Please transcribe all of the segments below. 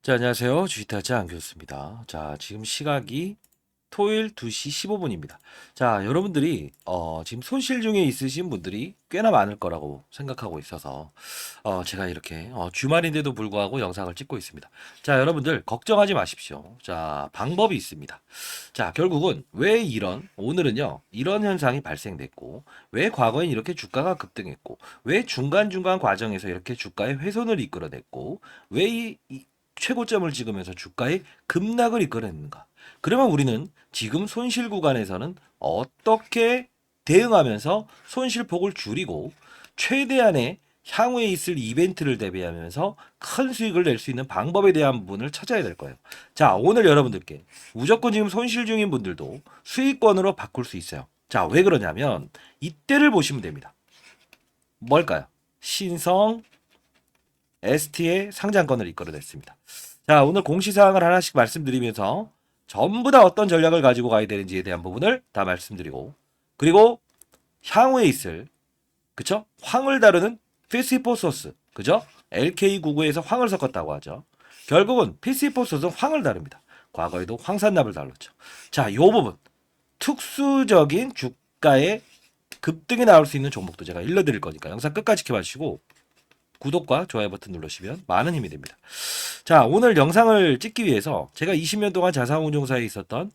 자, 안녕하세요. 주식타짜 안교수입니다. 자, 지금 시각이 토요일 2시 15분입니다. 자, 여러분들이 지금 손실 중에 있으신 분들이 꽤나 많을 거라고 생각하고 있어서 제가 이렇게 주말인데도 불구하고 영상을 찍고 있습니다. 자, 여러분들 걱정하지 마십시오. 자, 방법이 있습니다. 자, 결국은 왜 오늘은요, 이런 현상이 발생됐고, 왜 과거엔 이렇게 주가가 급등했고, 왜 중간중간 과정에서 이렇게 주가의 훼손을 이끌어냈고, 왜 최고점을 찍으면서 주가의 급락을 이끌어냈는가? 그러면 우리는 지금 손실 구간에서는 어떻게 대응하면서 손실폭을 줄이고 최대한의 향후에 있을 이벤트를 대비하면서 큰 수익을 낼 수 있는 방법에 대한 부분을 찾아야 될 거예요. 자, 오늘 여러분들께 무조건 지금 손실 중인 분들도 수익권으로 바꿀 수 있어요. 자, 왜 그러냐면 이때를 보시면 됩니다. 뭘까요? 신성 ST의 상장권을 이끌어냈습니다. 자, 오늘 공시사항을 하나씩 말씀드리면서 전부 다 어떤 전략을 가지고 가야 되는지에 대한 부분을 다 말씀드리고, 그리고 향후에 있을, 그쵸? 황을 다루는 피시포소스, 그죠? LK99에서 황을 섞었다고 하죠. 결국은 피시포소스는 황을 다룹니다. 과거에도 황산납을 다뤘죠. 자, 요 부분 특수적인 주가의 급등이 나올 수 있는 종목도 제가 일러드릴 거니까 영상 끝까지 지켜봐주시고 구독과 좋아요 버튼 누르시면 많은 힘이 됩니다. 자, 오늘 영상을 찍기 위해서 제가 20년 동안 자산운용사에 있었던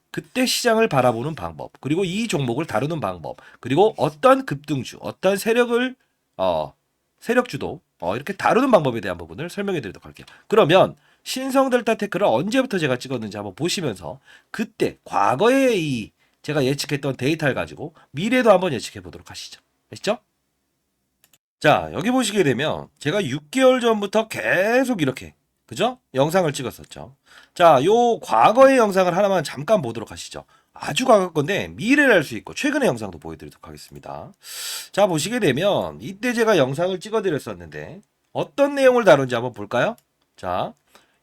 그때 시장을 바라보는 방법, 그리고 이 종목을 다루는 방법, 그리고 어떤 급등주, 어떤 세력주도 이렇게 다루는 방법에 대한 부분을 설명해 드리도록 할게요. 그러면 신성델타테크를 언제부터 제가 찍었는지 한번 보시면서 그때 과거에 제가 예측했던 데이터를 가지고 미래도 한번 예측해 보도록 하시죠. 아시죠? 자, 여기 보시게 되면 제가 6개월 전부터 계속 이렇게, 그죠? 영상을 찍었었죠. 자, 요 과거의 영상을 하나만 잠깐 보도록 하시죠. 아주 과거 건데 미래를 알 수 있고 최근의 영상도 보여드리도록 하겠습니다. 자, 보시게 되면 이때 제가 영상을 찍어드렸었는데 어떤 내용을 다룬지 한번 볼까요? 자,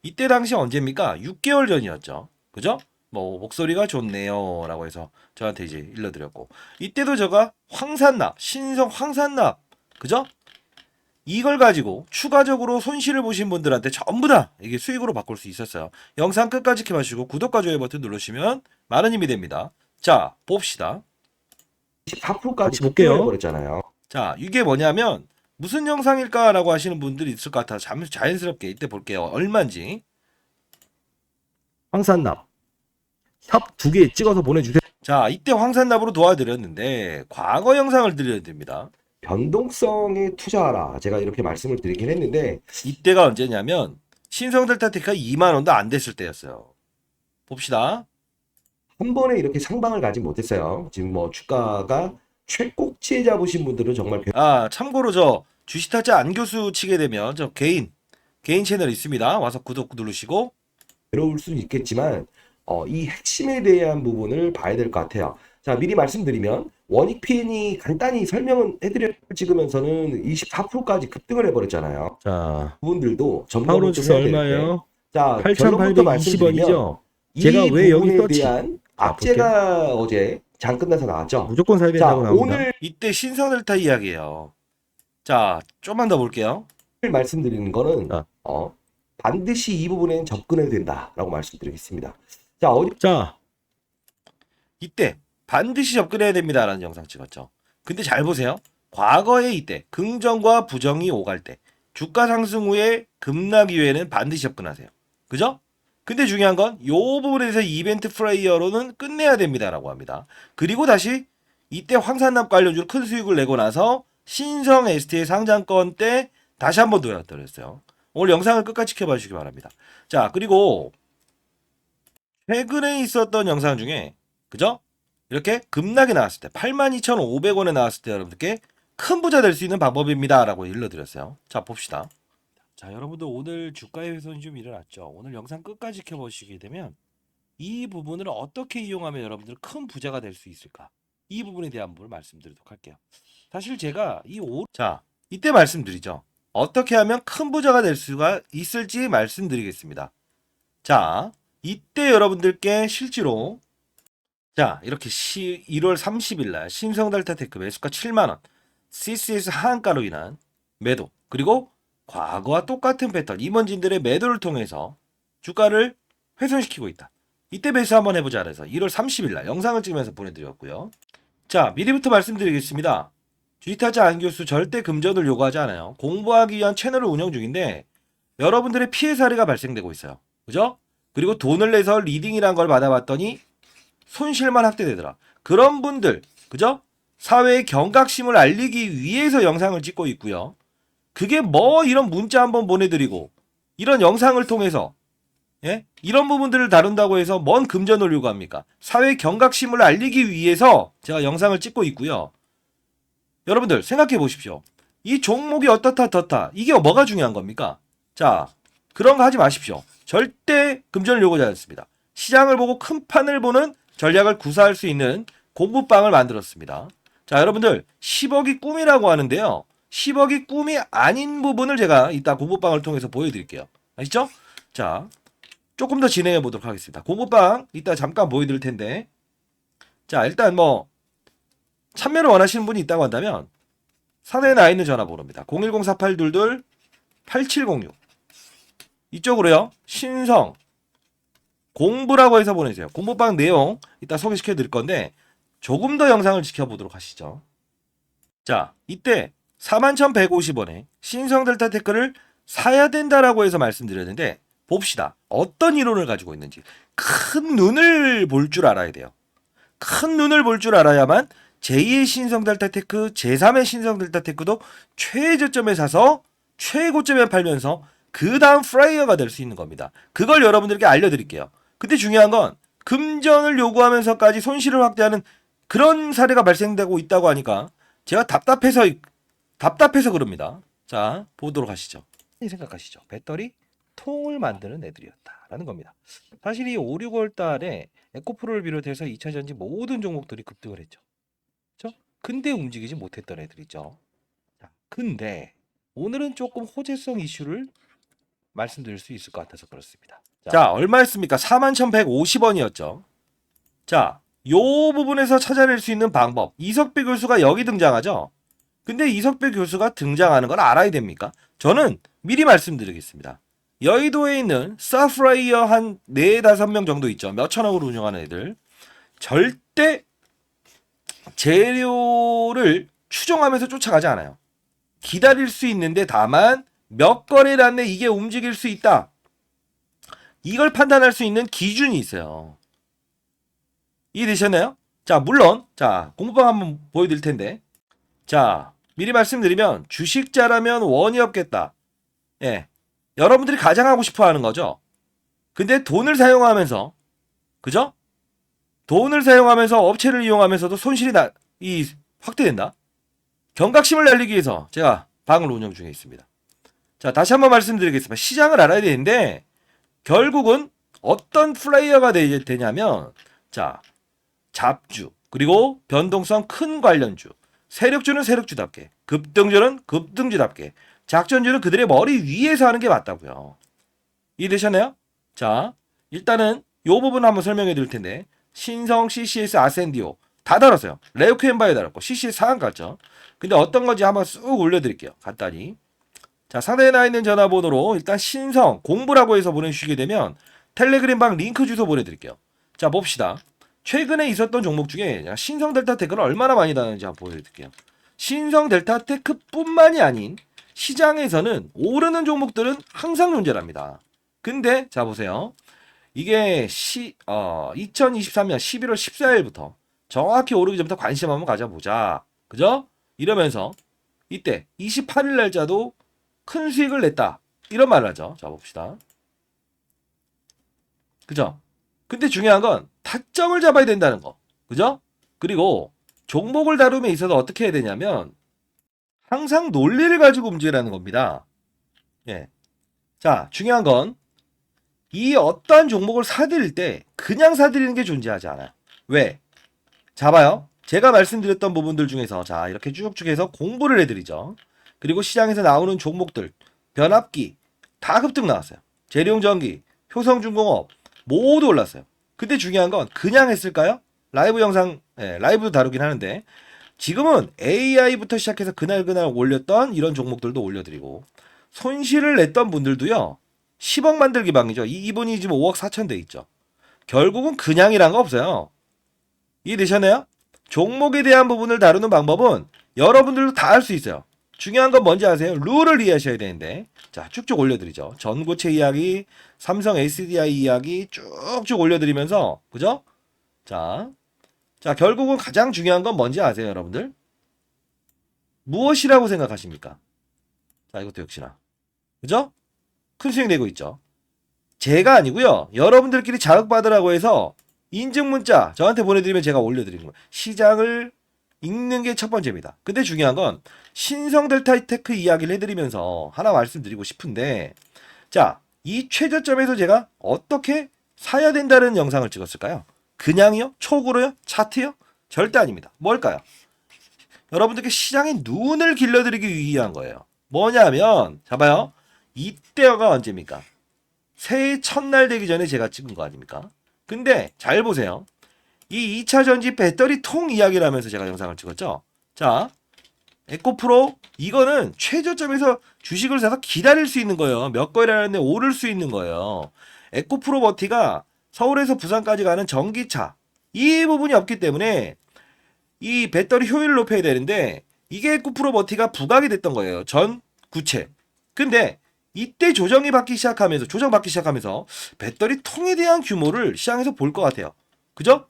이때 당시 언제입니까? 6개월 전이었죠. 그죠? 뭐 목소리가 좋네요 라고 해서 저한테 이제 일러드렸고, 이때도 제가 황산납, 신성 황산납, 그죠? 이걸 가지고 추가적으로 손실을 보신 분들한테 전부 다 이게 수익으로 바꿀 수 있었어요. 영상 끝까지 지켜봐주시고 구독과 좋아요 버튼 누르시면 많은 힘이 됩니다. 자, 봅시다. 24%까지 볼게요. 버렸잖아요. 자, 이게 뭐냐면 무슨 영상일까라고 하시는 분들이 있을 것 같아서 자연스럽게 이때 볼게요. 얼마인지. 황산납 샵 2개 찍어서 보내주세요. 자, 이때 황산납으로 도와드렸는데 과거 영상을 드려야 됩니다. 변동성에 투자하라. 제가 이렇게 말씀을 드리긴 했는데 이때가 언제냐면 신성델타테크가 2만 원도 안 됐을 때였어요. 봅시다. 한 번에 이렇게 상방을 가지 못했어요. 지금 뭐 주가가 최꼭지에 잡으신 분들은 정말 참고로 저 주식타짜 안교수 치게 되면 저 개인 채널 있습니다. 와서 구독 누르시고. 괴로울 수는 있겠지만 이 핵심에 대한 부분을 봐야 될 것 같아요. 자, 미리 말씀드리면 원익핀이 간단히 설명은 찍으면서는 24%까지 급등을 해버렸잖아요. 자, 부분들도 점검을 좀 파우론스 해야 되는데, 얼마요? 자, 결론부터 말씀드리면 8,820원이죠. 이 제가 왜 여기 부분에 썼지? 대한 자, 악재가 어제 장 끝나서 나왔죠. 무조건 사야 자, 된다고 나옵니다. 오늘 이때 신성델타 이야기예요. 자, 좀만 더 볼게요. 말씀드리는 거는 자. 반드시 이 부분에는 접근해야 된다라고 말씀드리겠습니다. 자, 이때 반드시 접근해야 됩니다라는 영상 찍었죠. 근데 잘 보세요. 과거에 이때 긍정과 부정이 오갈 때 주가 상승 후에 급락 이후에는 반드시 접근하세요. 그죠? 근데 중요한 건 이 부분에 대해서 이벤트 플레이어로는 끝내야 됩니다라고 합니다. 그리고 다시 이때 황산납 관련주로 큰 수익을 내고 나서 신성 ST의 상장권 때 다시 한번 도약드렸어요. 오늘 영상을 끝까지 지켜봐 주시기 바랍니다. 자, 그리고 최근에 있었던 영상 중에, 그죠? 이렇게 급락이 나왔을 때 82,500원에 나왔을 때 여러분들께 큰 부자 될 수 있는 방법입니다 라고 일러드렸어요. 자, 봅시다. 자, 여러분들 오늘 주가의 훼손이 좀 일어났죠. 오늘 영상 끝까지 지켜보시게 되면 이 부분을 어떻게 이용하면 여러분들 큰 부자가 될 수 있을까, 이 부분에 대한 부분을 말씀드리도록 할게요. 사실 제가 자, 이때 말씀드리죠. 어떻게 하면 큰 부자가 될 수가 있을지 말씀드리겠습니다. 자, 이때 여러분들께 실제로, 자, 이렇게 1월 30일 날 신성델타테크 매수가 7만 원, CCS 하한가로 인한 매도, 그리고 과거와 똑같은 패턴, 임원진들의 매도를 통해서 주가를 훼손시키고 있다. 이때 매수 한번 해보자 그래서 1월 30일 날 영상을 찍으면서 보내드렸고요. 자, 미리부터 말씀드리겠습니다. 주식타자 안교수 절대 금전을 요구하지 않아요. 공부하기 위한 채널을 운영 중인데 여러분들의 피해 사례가 발생되고 있어요. 그죠? 그리고 돈을 내서 리딩이란 걸 받아봤더니 손실만 확대되더라. 그런 분들, 그죠? 사회의 경각심을 알리기 위해서 영상을 찍고 있고요. 그게 뭐 이런 문자 한번 보내드리고 이런 영상을 통해서 예? 이런 부분들을 다룬다고 해서 뭔 금전을 요구합니까? 사회 경각심을 알리기 위해서 제가 영상을 찍고 있고요. 여러분들 생각해 보십시오. 이 종목이 어떻다 이게 뭐가 중요한 겁니까? 자, 그런 거 하지 마십시오. 절대 금전을 요구하지 않습니다. 시장을 보고 큰 판을 보는 전략을 구사할 수 있는 공부방을 만들었습니다. 자, 여러분들 10억이 꿈이라고 하는데요. 10억이 꿈이 아닌 부분을 제가 이따 공부방을 통해서 보여드릴게요. 아시죠? 자, 조금 더 진행해 보도록 하겠습니다. 공부방 이따 잠깐 보여드릴 텐데, 자, 일단 뭐 참여를 원하시는 분이 있다고 한다면 상단에 나와 있는 전화번호입니다. 010-4822-8706 이쪽으로요. 신성 공부라고 해서 보내세요. 공부방 내용 이따 소개시켜 드릴 건데 조금 더 영상을 지켜보도록 하시죠. 자, 이때 41,150원에 신성 델타 테크를 사야 된다라고 해서 말씀드렸는데 봅시다. 어떤 이론을 가지고 있는지. 큰 눈을 볼 줄 알아야 돼요. 큰 눈을 볼 줄 알아야만 제2의 신성 델타 테크, 제3의 신성 델타 테크도 최저점에 사서 최고점에 팔면서 그 다음 플라이어가 될 수 있는 겁니다. 그걸 여러분들께 알려드릴게요. 근데 중요한 건 금전을 요구하면서까지 손실을 확대하는 그런 사례가 발생되고 있다고 하니까 제가 답답해서 그럽니다. 자, 보도록 하시죠. 생각하시죠. 배터리 통을 만드는 애들이었다라는 겁니다. 사실 이 5, 6월 달에 에코프로를 비롯해서 2차전지 모든 종목들이 급등을 했죠. 그렇죠? 근데 움직이지 못했던 애들이죠. 자, 근데 오늘은 조금 호재성 이슈를 말씀드릴 수 있을 것 같아서 그렇습니다. 자, 얼마였습니까? 41,150원이었죠. 자, 요 부분에서 찾아낼 수 있는 방법. 이석배 교수가 여기 등장하죠. 근데 이석배 교수가 등장하는 걸 알아야 됩니까? 저는 미리 말씀드리겠습니다. 여의도에 있는 사프라이어 한 4, 5명 정도 있죠. 몇 천억으로 운영하는 애들. 절대 재료를 추종하면서 쫓아가지 않아요. 기다릴 수 있는데 다만 몇 거래를 안에 이게 움직일 수 있다. 이걸 판단할 수 있는 기준이 있어요. 이해되셨나요? 자, 물론 자, 공부방 한번 보여드릴 텐데, 자, 미리 말씀드리면 주식자라면 원이 없겠다. 예, 여러분들이 가장 하고 싶어 하는 거죠. 근데 돈을 사용하면서, 그죠? 돈을 사용하면서 업체를 이용하면서도 손실이 확대된다. 경각심을 날리기 위해서 제가 방을 운영 중에 있습니다. 자, 다시 한번 말씀드리겠습니다. 시장을 알아야 되는데 결국은 어떤 플레이어가 되냐면, 자, 잡주, 그리고 변동성 큰 관련주, 세력주는 세력주답게, 급등주는 급등주답게, 작전주는 그들의 머리 위에서 하는 게 맞다고요. 이해되셨나요? 자, 일단은 요 부분 한번 설명해 드릴 텐데, 신성, CCS, 아센디오 다 달았어요. 레오크엠바에 달았고 CCS 상한 갔죠. 근데 어떤 건지 한번 쑥 올려드릴게요. 간단히. 자, 상단에 나와 있는 전화번호로 일단 신성 공부라고 해서 보내주시게 되면 텔레그램방 링크 주소 보내드릴게요. 자, 봅시다. 최근에 있었던 종목 중에 신성 델타테크를 얼마나 많이 다는지 한번 보여드릴게요. 신성 델타테크뿐만이 아닌 시장에서는 오르는 종목들은 항상 존재합니다. 근데 자, 보세요. 이게 2023년 11월 14일부터 정확히 오르기 전부터 관심 한번 가져보자. 그죠? 이러면서 이때 28일 날짜도 큰 수익을 냈다. 이런 말을 하죠. 자, 봅시다. 그죠? 근데 중요한 건 타점을 잡아야 된다는 거. 그죠? 그리고 종목을 다룸에 있어서 어떻게 해야 되냐면 항상 논리를 가지고 움직이라는 겁니다. 예. 자, 중요한 건 이 어떠한 종목을 사들일 때 그냥 사들이는 게 존재하지 않아요. 왜? 자, 봐요. 제가 말씀드렸던 부분들 중에서 자, 이렇게 쭉쭉 해서 공부를 해드리죠. 그리고 시장에서 나오는 종목들, 변압기 다 급등 나왔어요. 재룡전기, 효성중공업 모두 올랐어요. 근데 중요한 건 그냥 했을까요? 라이브 영상, 라이브도 다루긴 하는데 지금은 AI부터 시작해서 그날 올렸던 이런 종목들도 올려드리고 손실을 냈던 분들도요. 10억 만들기 방이죠. 이분이 지금 5억 4천 돼 있죠. 결국은 그냥이란 거 없어요. 이해되셨나요? 종목에 대한 부분을 다루는 방법은 여러분들도 다 할 수 있어요. 중요한 건 뭔지 아세요? 룰을 이해하셔야 되는데, 자, 쭉쭉 올려드리죠. 전고체 이야기, 삼성 SDI 이야기 쭉쭉 올려드리면서, 그죠? 자, 결국은 가장 중요한 건 뭔지 아세요, 여러분들? 무엇이라고 생각하십니까? 자, 이것도 역시나. 그죠? 큰 수익 내고 있죠. 제가 아니고요. 여러분들끼리 자극받으라고 해서 인증 문자 저한테 보내드리면 제가 올려드리는 거예요. 시장을 읽는 게 첫 번째입니다. 근데 중요한 건 신성델타테크 이야기를 해드리면서 하나 말씀드리고 싶은데, 자, 이 최저점에서 제가 어떻게 사야 된다는 영상을 찍었을까요? 그냥이요? 촉으로요? 차트요? 절대 아닙니다. 뭘까요? 여러분들께 시장의 눈을 길러드리기 위한 거예요. 뭐냐면, 잡아요. 이때가 언제입니까? 새해 첫날 되기 전에 제가 찍은 거 아닙니까? 근데 잘 보세요. 이 2차 전지 배터리 통 이야기를 하면서 제가 영상을 찍었죠. 자, 에코프로 이거는 최저점에서 주식을 사서 기다릴 수 있는 거예요. 몇 거래라는데 오를 수 있는 거예요. 에코프로 버티가 서울에서 부산까지 가는 전기차 이 부분이 없기 때문에 이 배터리 효율을 높여야 되는데 이게 에코프로 버티가 부각이 됐던 거예요. 전 구체. 근데 이때 조정받기 시작하면서 배터리 통에 대한 규모를 시장에서 볼 것 같아요. 그죠?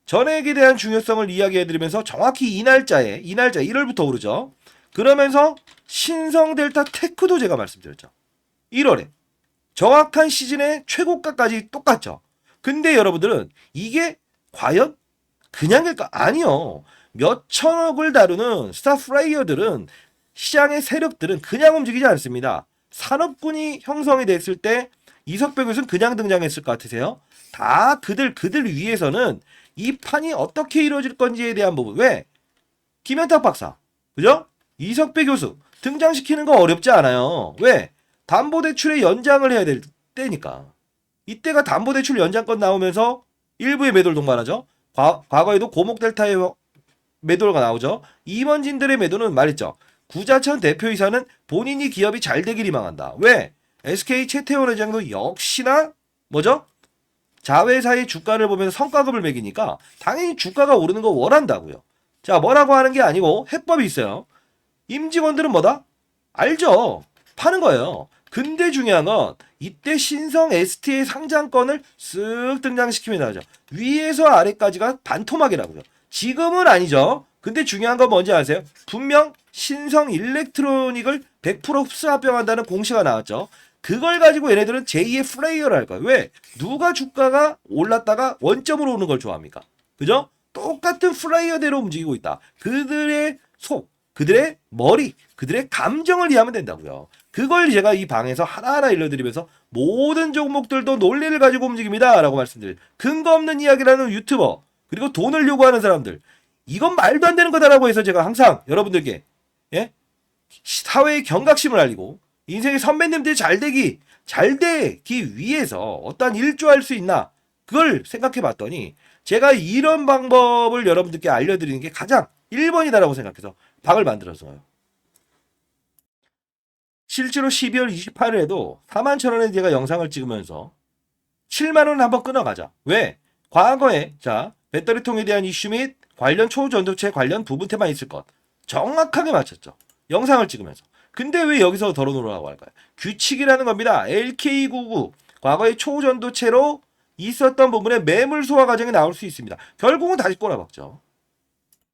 전액에 대한 중요성을 이야기해드리면서 정확히 이 날짜에 1월부터 오르죠. 그러면서 신성델타 테크도 제가 말씀드렸죠. 1월에 정확한 시즌의 최고가까지 똑같죠. 근데 여러분들은 이게 과연 그냥일까? 아니요. 몇 천억을 다루는 스타 플레이어들은 시장의 세력들은 그냥 움직이지 않습니다. 산업군이 형성이 됐을 때 이석배 교수는 그냥 등장했을 것 같으세요? 다 그들 위해서는 이 판이 어떻게 이루어질 건지에 대한 부분. 왜? 김현탁 박사, 그죠? 이석배 교수 등장시키는 거 어렵지 않아요. 왜? 담보대출의 연장을 해야 될 때니까. 이때가 담보대출 연장권 나오면서 일부의 매도를 동반하죠. 과거에도 고목델타의 매도가 나오죠. 임원진들의 매도는 말했죠. 구자천 대표이사는 본인이 기업이 잘 되길 희망한다. 왜? SK 최태원 회장도 역시나 뭐죠? 자회사의 주가를 보면서 성과급을 매기니까 당연히 주가가 오르는 거 원한다고요. 자, 뭐라고 하는 게 아니고 해법이 있어요. 임직원들은 뭐다? 알죠. 파는 거예요. 근데 중요한 건 이때 신성 ST의 상장권을 쓱 등장시키면 나오죠. 위에서 아래까지가 반토막이라고요. 지금은 아니죠. 근데 중요한 건 뭔지 아세요? 분명 신성 일렉트로닉을 100% 흡수합병한다는 공시가 나왔죠. 그걸 가지고 얘네들은 제2의 플레이어를 할 거예요. 왜? 누가 주가가 올랐다가 원점으로 오는 걸 좋아합니까? 그죠? 똑같은 플레이어대로 움직이고 있다. 그들의 속, 그들의 머리, 그들의 감정을 이해하면 된다고요. 그걸 제가 이 방에서 하나하나 일러드리면서 모든 종목들도 논리를 가지고 움직입니다. 라고 말씀드려요. 근거 없는 이야기라는 유튜버, 그리고 돈을 요구하는 사람들, 이건 말도 안 되는 거다라고 해서 제가 항상 여러분들께 사회의 경각심을 알리고 인생의 선배님들이 잘 되기 위해서 어떠한 일조할 수 있나 그걸 생각해 봤더니 제가 이런 방법을 여러분들께 알려드리는 게 가장 1번이다라고 생각해서 방을 만들었어요. 실제로 12월 28일에도 41,000원에 제가 영상을 찍으면서 7만원 한번 끊어가자. 왜? 과거에 배터리통에 대한 이슈 및 관련 초전도체 관련 부분테만 있을 것 정확하게 맞췄죠. 영상을 찍으면서. 근데 왜 여기서 덜어놓으라고 할까요? 규칙이라는 겁니다. LK99 과거의 초전도체로 있었던 부분에 매물 소화 과정이 나올 수 있습니다. 결국은 다시 꼬라박죠.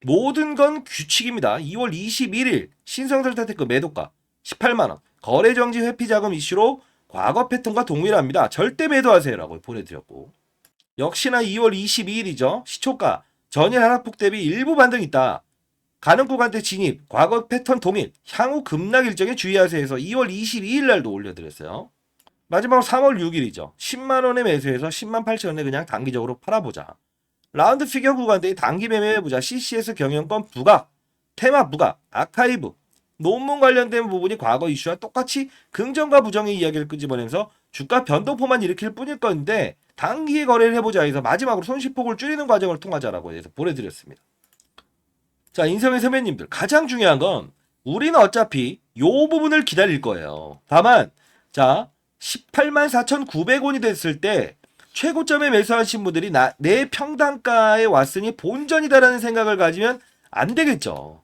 모든 건 규칙입니다. 2월 21일 신성델타테크 매도가 18만원 거래정지 회피자금 이슈로 과거 패턴과 동일합니다. 절대 매도하세요라고 보내드렸고 역시나 2월 22일이죠. 시초가 전일 하락폭 대비 일부 반등 있다. 가능 구간대 진입, 과거 패턴 동일, 향후 급락 일정에 주의하세요 해서 2월 22일 날도 올려드렸어요. 마지막으로 3월 6일이죠. 10만원에 매수해서 10만 8천원에 그냥 단기적으로 팔아보자. 라운드 피겨 구간대의 단기 매매해보자. CCS 경영권 부각, 테마 부각, 아카이브, 논문 관련된 부분이 과거 이슈와 똑같이 긍정과 부정의 이야기를 끄집어내면서 주가 변동포만 일으킬 뿐일 건데 단기에 거래를 해보자 해서 마지막으로 손실폭을 줄이는 과정을 통하자라고 해서 보내드렸습니다. 자, 인성의 선배님들 가장 중요한 건 우리는 어차피 요 부분을 기다릴 거예요. 다만 자 184,900원이 됐을 때 최고점에 매수하신 분들이 내 평단가에 왔으니 본전이다라는 생각을 가지면 안 되겠죠.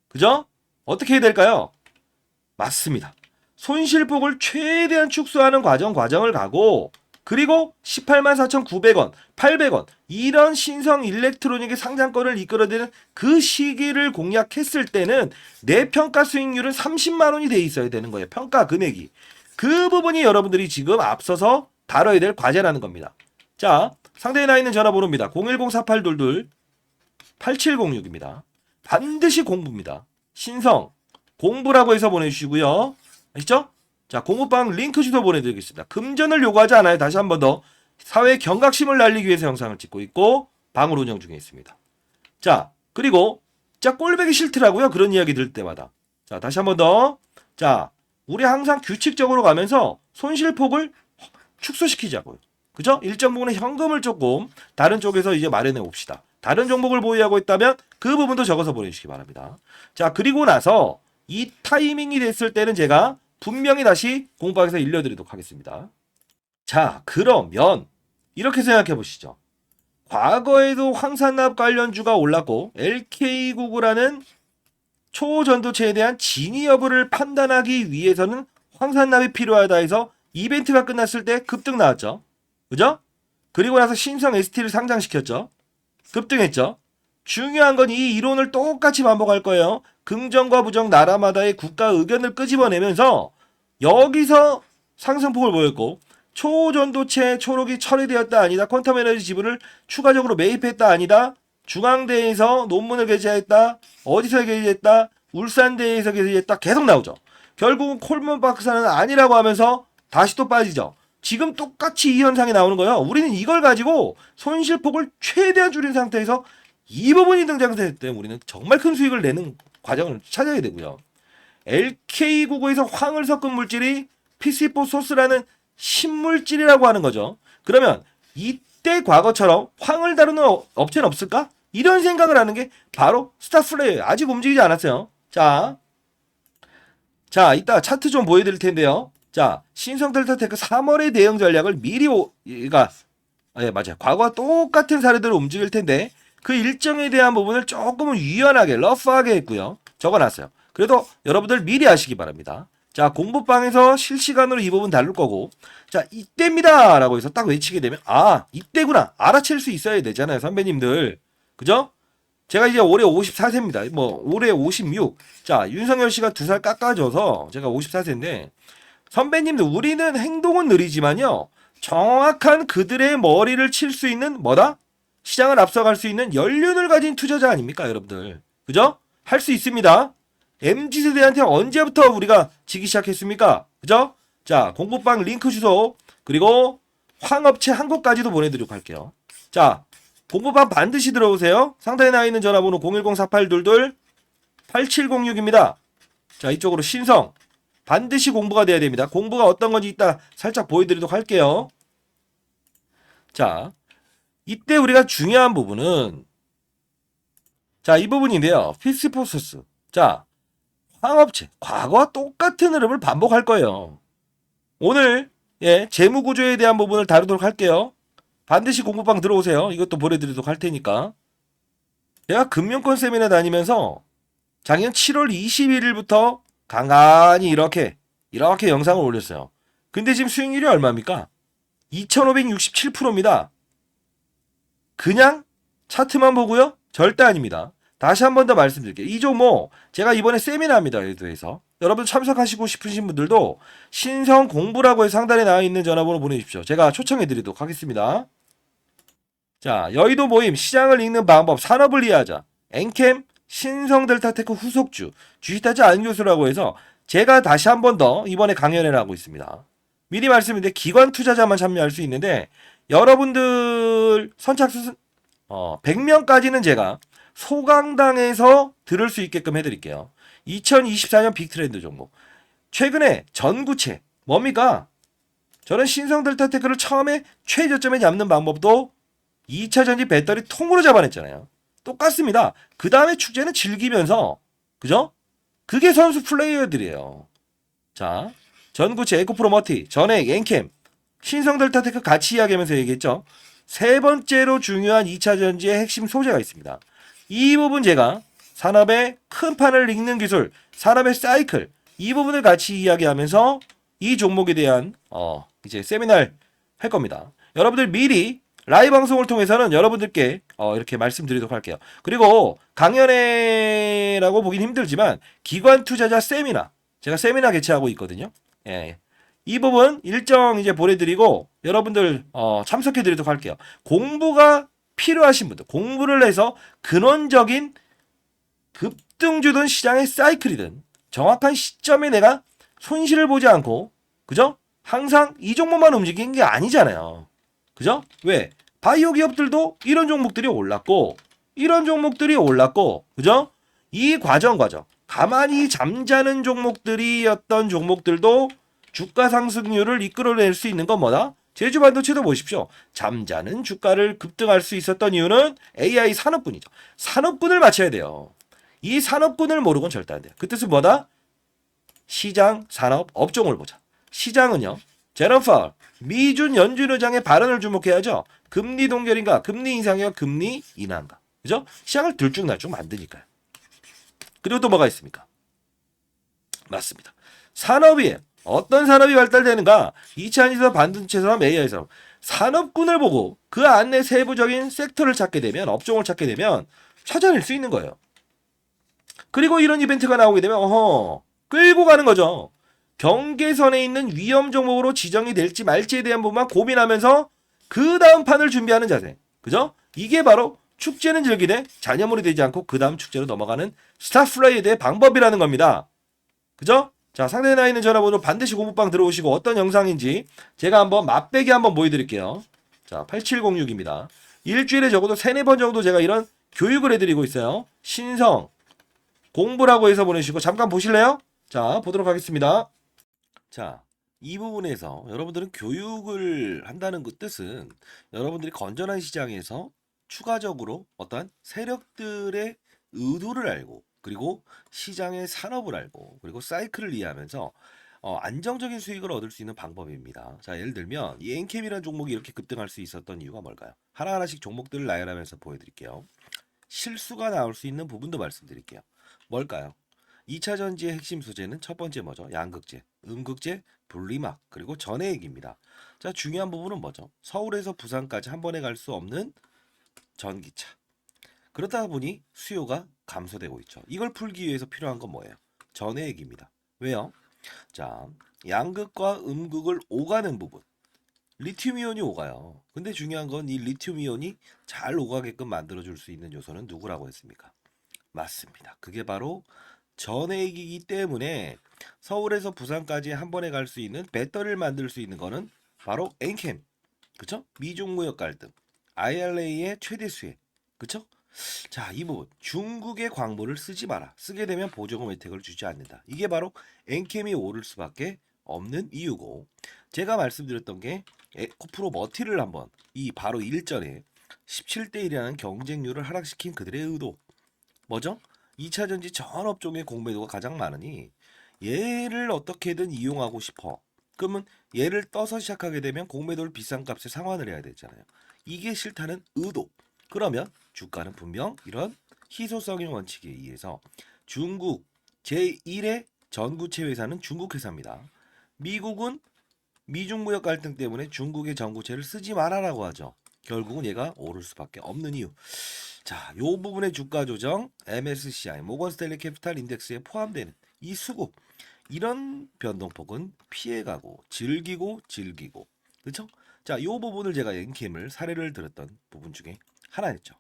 그죠? 어떻게 해야 될까요? 맞습니다. 손실폭을 최대한 축소하는 과정을 가고 그리고 184,900원, 800원 이런 신성 일렉트로닉의 상장권을 이끌어내는 그 시기를 공략했을 때는 내 평가 수익률은 30만 원이 돼 있어야 되는 거예요. 평가 금액이. 그 부분이 여러분들이 지금 앞서서 다뤄야 될 과제라는 겁니다. 자, 상대에 나 있는 전화번호입니다. 010-4822-8706입니다. 반드시 공부입니다. 신성 공부라고 해서 보내주시고요. 아시죠? 자, 공부방 링크 주소 보내드리겠습니다. 금전을 요구하지 않아요. 다시 한 번 더 사회 경각심을 날리기 위해서 영상을 찍고 있고 방을 운영 중에 있습니다. 자, 그리고 자, 꼴배기 싫더라고요. 그런 이야기 들을 때마다. 자, 다시 한 번 더. 자, 우리 항상 규칙적으로 가면서 손실폭을 축소시키자고요. 그죠? 일정 부분의 현금을 조금 다른 쪽에서 이제 마련해 봅시다. 다른 종목을 보유하고 있다면 그 부분도 적어서 보내주시기 바랍니다. 자, 그리고 나서 이 타이밍이 됐을 때는 제가 분명히 다시 공부방에서 일러드리도록 하겠습니다. 자, 그러면 이렇게 생각해 보시죠. 과거에도 황산납 관련주가 올랐고 LK구구라는 초전도체에 대한 진위 여부를 판단하기 위해서는 황산납이 필요하다 해서 이벤트가 끝났을 때 급등 나왔죠. 그죠? 그리고 나서 신성 ST를 상장시켰죠. 급등했죠. 중요한 건 이 이론을 똑같이 반복할 거예요. 긍정과 부정 나라마다의 국가 의견을 끄집어내면서 여기서 상승폭을 보였고 초전도체 초록이 처리되었다 아니다. 퀀텀 에너지 지분을 추가적으로 매입했다 아니다. 중앙대에서 논문을 게재했다. 어디서 게재했다. 울산대에서 게재했다. 계속 나오죠. 결국은 콜먼 박사는 아니라고 하면서 다시 또 빠지죠. 지금 똑같이 이 현상이 나오는 거예요. 우리는 이걸 가지고 손실폭을 최대한 줄인 상태에서 이 부분이 등장했을 때 우리는 정말 큰 수익을 내는 과정을 찾아야 되고요. LK구구에서 황을 섞은 물질이 PC4 소스라는 신물질이라고 하는 거죠. 그러면 이때 과거처럼 황을 다루는 업체는 없을까? 이런 생각을 하는 게 바로 스타플레이예요. 아직 움직이지 않았어요. 자, 이따 차트 좀 보여드릴 텐데요. 자, 신성델타테크 3월의 대응 전략을 미리 맞아요. 과거와 똑같은 사례대로 움직일 텐데 그 일정에 대한 부분을 조금은 유연하게 러프하게 했고요. 적어놨어요. 그래도 여러분들 미리 아시기 바랍니다. 자, 공부방에서 실시간으로 이 부분 다룰 거고 자, 이때입니다 라고 해서 딱 외치게 되면 아, 이때구나 알아챌 수 있어야 되잖아요. 선배님들. 그죠? 제가 이제 올해 54세입니다. 뭐 올해 56. 자, 윤석열 씨가 2살 깎아줘서 제가 54세인데 선배님들 우리는 행동은 느리지만요. 정확한 그들의 머리를 칠 수 있는 뭐다? 시장을 앞서갈 수 있는 연륜을 가진 투자자 아닙니까 여러분들. 그죠? 할 수 있습니다. MZ세대한테 언제부터 우리가 지기 시작했습니까? 그죠? 자, 공부방 링크 주소 그리고 황업체 한국까지도 보내드리도록 할게요. 자, 공부방 반드시 들어오세요. 상단에 나와 있는 전화번호 010-4822-8706입니다. 자, 이쪽으로 신성 반드시 공부가 돼야 됩니다. 공부가 어떤 건지 이따 살짝 보여드리도록 할게요. 자, 이때 우리가 중요한 부분은 자, 이 부분인데요. 피스포스스. 자, 황업체 과거와 똑같은 흐름을 반복할 거예요. 오늘 재무구조에 대한 부분을 다루도록 할게요. 반드시 공부방 들어오세요. 이것도 보내드리도록 할 테니까. 제가 금융권 세미나 다니면서 작년 7월 21일부터 간간히 이렇게 영상을 올렸어요. 근데 지금 수익률이 얼마입니까? 2567%입니다. 그냥 차트만 보고요? 절대 아닙니다. 다시 한 번 더 말씀드릴게요. 이 종목 제가 이번에 세미나입니다. 여기서 여러분 참석하시고 싶으신 분들도 신성 공부라고 해서 상단에 나와 있는 전화번호 보내주십시오. 제가 초청해 드리도록 하겠습니다. 자, 여의도 모임 시장을 읽는 방법 산업을 이해하자 엔캠 신성델타테크 후속주 주식타자 안교수라고 해서 제가 다시 한 번 더 이번에 강연을 하고 있습니다. 미리 말씀드린데 기관 투자자만 참여할 수 있는데 여러분들 선착순 100명까지는 제가 소강당에서 들을 수 있게끔 해드릴게요. 2024년 빅트렌드 종목. 최근에 전구체 뭡니까? 저는 신성델타테크를 처음에 최저점에 잡는 방법도 2차전지 배터리 통으로 잡아냈잖아요. 똑같습니다. 그 다음에 축제는 즐기면서 그죠? 그게 선수 플레이어들이에요. 자, 전구체, 에코프로머티, 전액, 엔캠, 신성 델타테크 같이 이야기하면서 얘기했죠. 세 번째로 중요한 2차 전지의 핵심 소재가 있습니다. 이 부분 제가 산업의 큰 판을 읽는 기술, 산업의 사이클, 이 부분을 같이 이야기하면서 이 종목에 대한 이제 세미나를 할 겁니다. 여러분들 미리 라이브 방송을 통해서는 여러분들께 이렇게 말씀드리도록 할게요. 그리고 강연회라고 보긴 힘들지만 기관 투자자 세미나, 제가 세미나 개최하고 있거든요. 예. 이 부분 일정 이제 보내드리고 여러분들 참석해드리도록 할게요. 공부가 필요하신 분들, 공부를 해서 근원적인 급등주든 시장의 사이클이든 정확한 시점에 내가 손실을 보지 않고, 그죠? 항상 이 종목만 움직이는 게 아니잖아요. 그죠? 왜? 바이오 기업들도 이런 종목들이 올랐고, 이런 종목들이 올랐고, 그죠? 이 과정. 가만히 잠자는 종목들이었던 종목들도 주가 상승률을 이끌어낼 수 있는 건 뭐다? 제주 반도체도 보십시오. 잠자는 주가를 급등할 수 있었던 이유는 AI 산업군이죠. 산업군을 맞춰야 돼요. 이 산업군을 모르고는 절대 안 돼요. 그 뜻은 뭐다? 시장, 산업, 업종을 보자. 시장은요. 제롬 파월, 미준 연준 의장의 발언을 주목해야죠. 금리 동결인가, 금리 인상인가, 금리 인하인가. 그죠? 시장을 들쭉날쭉 만드니까요. 그리고 또 뭐가 있습니까? 맞습니다. 산업이 어떤 산업이 발달되는가? 2차 전지산, 반도체 산업, AI 산업. 산업군을 보고 그 안에 세부적인 섹터를 찾게 되면, 업종을 찾게 되면 찾아낼 수 있는 거예요. 그리고 이런 이벤트가 나오게 되면 끌고 가는 거죠. 경계선에 있는 위험 종목으로 지정이 될지 말지에 대한 부분만 고민하면서 그 다음 판을 준비하는 자세. 그죠? 이게 바로 축제는 즐기되 잔여물이 되지 않고 그 다음 축제로 넘어가는 스타플라이에 대해 방법이라는 겁니다. 그죠? 자, 상단에 나와 있는 전화번호로 반드시 공부방 들어오시고 어떤 영상인지 제가 한번 맛배기 한번 보여드릴게요. 자, 8706입니다. 일주일에 적어도 3-4번 정도 제가 이런 교육을 해드리고 있어요. 신성, 공부라고 해서 보내주시고 잠깐 보실래요? 자, 보도록 하겠습니다. 자, 이 부분에서 여러분들은 교육을 한다는 그 뜻은 여러분들이 건전한 시장에서 추가적으로 어떠한 세력들의 의도를 알고, 그리고 시장의 산업을 알고, 그리고 사이클을 이해하면서 안정적인 수익을 얻을 수 있는 방법입니다. 자, 예를 들면 이 엔캠이라는 종목이 이렇게 급등할 수 있었던 이유가 뭘까요? 하나하나씩 종목들을 나열하면서 보여드릴게요. 실수가 나올 수 있는 부분도 말씀드릴게요. 뭘까요? 2차 전지의 핵심 소재는 첫 번째 뭐죠? 양극재, 음극재, 분리막, 그리고 전해액입니다. 자, 중요한 부분은 뭐죠? 서울에서 부산까지 한 번에 갈 수 없는 전기차. 그러다 보니 수요가 감소되고 있죠. 이걸 풀기 위해서 필요한 건 뭐예요? 전해액입니다. 왜요? 자, 양극과 음극을 오가는 부분. 리튬이온이 오가요. 근데 중요한 건 이 리튬이온이 잘 오가게끔 만들어줄 수 있는 요소는 누구라고 했습니까? 맞습니다. 그게 바로 전해액이기 때문에 서울에서 부산까지 한 번에 갈 수 있는 배터리를 만들 수 있는 거는 바로 엔캠. 그쵸? 미중무역 갈등, IRA의 최대 수혜. 그쵸? 자, 이 부분. 중국의 광물을 쓰지 마라. 쓰게 되면 보조금 혜택을 주지 않는다. 이게 바로 엔캠이 오를 수밖에 없는 이유고, 제가 말씀드렸던 게 에코프로 머티를 한번 이 바로 일전에 17대 1이라는 경쟁률을 하락시킨 그들의 의도. 뭐죠? 2차 전지 전 업종의 공매도가 가장 많으니 얘를 어떻게든 이용하고 싶어. 그러면 얘를 떠서 시작하게 되면 공매도를 비싼 값에 상환을 해야 되잖아요. 이게 싫다는 의도. 그러면 주가는 분명 이런 희소성의 원칙에 의해서 중국 제1의 전구체 회사는 중국 회사입니다. 미국은 미중무역 갈등 때문에 중국의 전구체를 쓰지 말아라고 하죠. 결국은 얘가 오를 수밖에 없는 이유. 자, 요 부분의 주가 조정, MSCI, 모건 스탠리 캐피탈 인덱스에 포함되는 이 수급, 이런 변동폭은 피해가고 즐기고, 그렇죠? 자, 요 부분을 제가 엔캠을 사례를 들었던 부분 중에 하나였죠.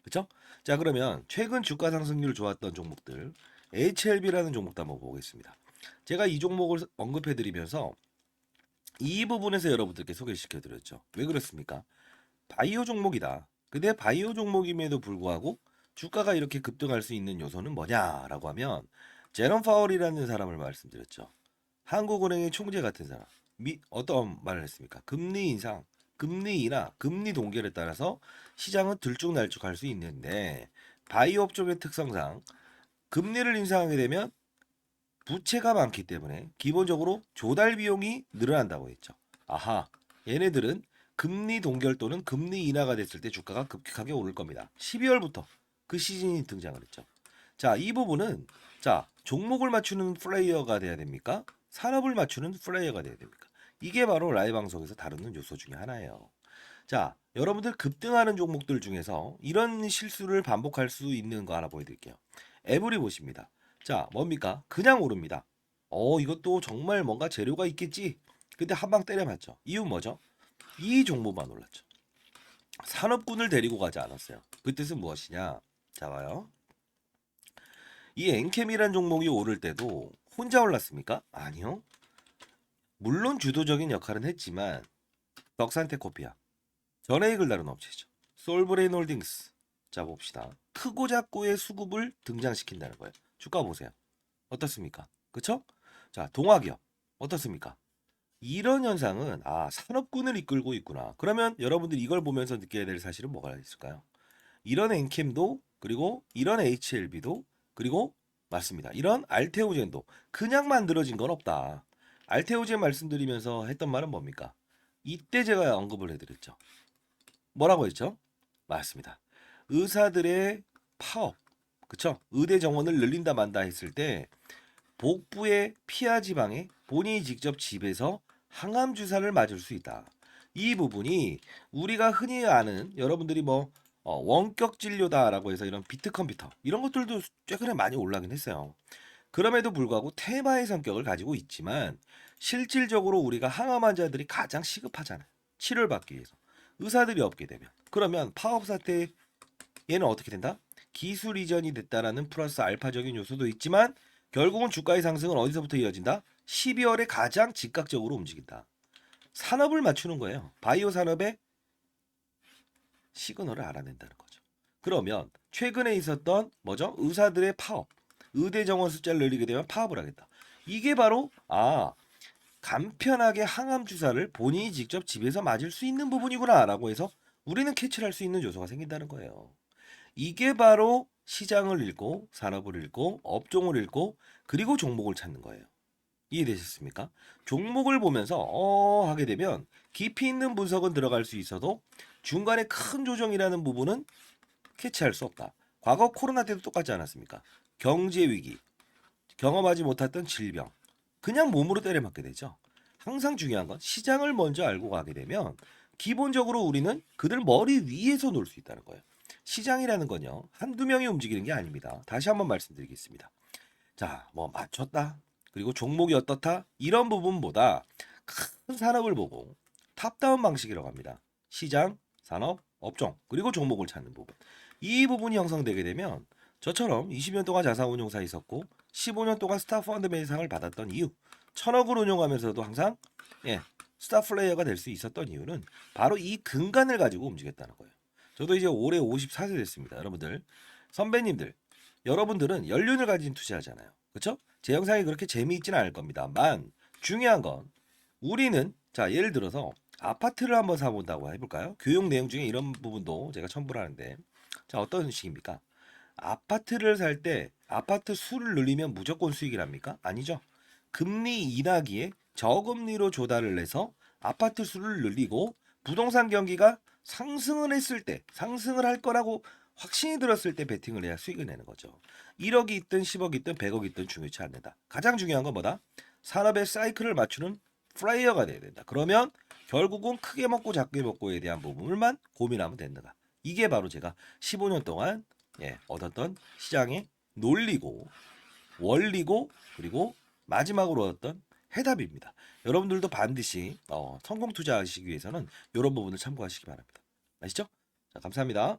그렇죠? 자, 그러면 최근 주가 상승률 좋았던 종목들, HLB라는 종목도 한번 보겠습니다. 제가 이 종목을 언급해드리면서 이 부분에서 여러분들께 소개시켜드렸죠. 왜 그렇습니까? 바이오 종목이다. 근데 바이오 종목임에도 불구하고 주가가 이렇게 급등할 수 있는 요소는 뭐냐라고 하면 제롬 파월이라는 사람을 말씀드렸죠. 한국은행의 총재 같은 사람. 어떤 말을 했습니까? 금리 인상, 금리 인하, 금리 동결에 따라서 시장은 들쭉날쭉할 수 있는데 바이오 업종의 특성상 금리를 인상하게 되면 부채가 많기 때문에 기본적으로 조달 비용이 늘어난다고 했죠. 아하, 얘네들은 금리 동결 또는 금리 인하가 됐을 때 주가가 급격하게 오를 겁니다. 12월부터 그 시즌이 등장을 했죠. 자, 이 부분은 자, 종목을 맞추는 플레이어가 돼야 됩니까? 산업을 맞추는 플레이어가 돼야 됩니까? 이게 바로 라이브 방송에서 다루는 요소 중에 하나예요. 자, 여러분들 급등하는 종목들 중에서 이런 실수를 반복할 수 있는 거 하나 보여드릴게요. 에브리 보십니다. 자, 뭡니까? 그냥 오릅니다. 이것도 정말 뭔가 재료가 있겠지. 근데 한 방 때려맞죠. 이유 뭐죠? 이 종목만 올랐죠. 산업군을 데리고 가지 않았어요. 그 뜻은 무엇이냐? 자, 봐요. 이 엔캠이란 종목이 오를 때도 혼자 올랐습니까? 아니요. 물론 주도적인 역할은 했지만 덕산테코피아, 전해익을 다룬 업체죠. 솔브레인 홀딩스. 자, 봅시다. 크고 작고의 수급을 등장시킨다는 거예요. 주가 보세요. 어떻습니까? 그쵸? 자, 동화기업. 어떻습니까? 이런 현상은 산업군을 이끌고 있구나. 그러면 여러분들이 이걸 보면서 느껴야 될 사실은 뭐가 있을까요? 이런 엔캠도 그리고 이런 HLB도 그리고 맞습니다. 이런 알테오젠도 그냥 만들어진 건 없다. 알테오젠 말씀드리면서 했던 말은 뭡니까? 이때 제가 언급을 해드렸죠. 뭐라고 했죠? 맞습니다. 의사들의 파업, 그쵸? 의대 정원을 늘린다 만다 했을 때 복부의 피하 지방에 본인이 직접 집에서 항암 주사를 맞을 수 있다. 이 부분이 우리가 흔히 아는 여러분들이 원격 진료다라고 해서 이런 비트 컴퓨터 이런 것들도 최근에 많이 올라긴 했어요. 그럼에도 불구하고 테마의 성격을 가지고 있지만 실질적으로 우리가 항암 환자들이 가장 시급하잖아요. 치료를 받기 위해서. 의사들이 없게 되면. 그러면 파업 사태 얘는 어떻게 된다? 기술 이전이 됐다라는 플러스 알파적인 요소도 있지만 결국은 주가의 상승은 어디서부터 이어진다? 12월에 가장 즉각적으로 움직인다. 산업을 맞추는 거예요. 바이오 산업의 시그널을 알아낸다는 거죠. 그러면 최근에 있었던 뭐죠? 의사들의 파업. 의대 정원 숫자를 늘리게 되면 파업을 하겠다. 이게 바로 간편하게 항암 주사를 본인이 직접 집에서 맞을 수 있는 부분이구나라고 해서 우리는 캐치를 할 수 있는 요소가 생긴다는 거예요. 이게 바로 시장을 읽고 산업을 읽고 업종을 읽고 그리고 종목을 찾는 거예요. 이해되셨습니까? 종목을 보면서 하게 되면 깊이 있는 분석은 들어갈 수 있어도 중간에 큰 조정이라는 부분은 캐치할 수 없다. 과거 코로나 때도 똑같지 않았습니까? 경제 위기, 경험하지 못했던 질병, 그냥 몸으로 때려맞게 되죠. 항상 중요한 건 시장을 먼저 알고 가게 되면 기본적으로 우리는 그들 머리 위에서 놀 수 있다는 거예요. 시장이라는 건요, 한두 명이 움직이는 게 아닙니다. 다시 한번 말씀드리겠습니다. 자, 맞췄다. 그리고 종목이 어떻다. 이런 부분보다 큰 산업을 보고 탑다운 방식이라고 합니다. 시장, 산업, 업종, 그리고 종목을 찾는 부분. 이 부분이 형성되게 되면 저처럼 20년 동안 자산운용사 있었고 15년 동안 스타 펀드맨상을 받았던 이유, 1000억을 운용하면서도 항상 스타 플레이어가 될 수 있었던 이유는 바로 이 근간을 가지고 움직였다는 거예요. 저도 이제 올해 54세 됐습니다. 여러분들, 선배님들, 여러분들은 연륜을 가진 투자하잖아요. 그렇죠? 제 영상이 그렇게 재미있지는 않을 겁니다만 중요한 건 우리는 자, 예를 들어서 아파트를 한번 사본다고 해볼까요? 교육 내용 중에 이런 부분도 제가 첨부를 하는데 자, 어떤 식입니까? 아파트를 살 때 아파트 수를 늘리면 무조건 수익이랍니까? 아니죠. 금리 인하기에 저금리로 조달을 해서 아파트 수를 늘리고 부동산 경기가 상승을 했을 때 상승을 할 거라고 확신이 들었을 때 베팅을 해야 수익을 내는 거죠. 1억이 있든 10억이 있든 100억이 있든 중요치 않는다. 가장 중요한 건 뭐다? 산업의 사이클을 맞추는 플레이어가 돼야 된다. 그러면 결국은 크게 먹고 작게 먹고에 대한 부분을만 고민하면 된다. 이게 바로 제가 15년 동안 얻었던 시장의 논리고 원리고 그리고 마지막으로 얻었던 해답입니다. 여러분들도 반드시 성공 투자하시기 위해서는 이런 부분을 참고하시기 바랍니다. 아시죠? 자, 감사합니다.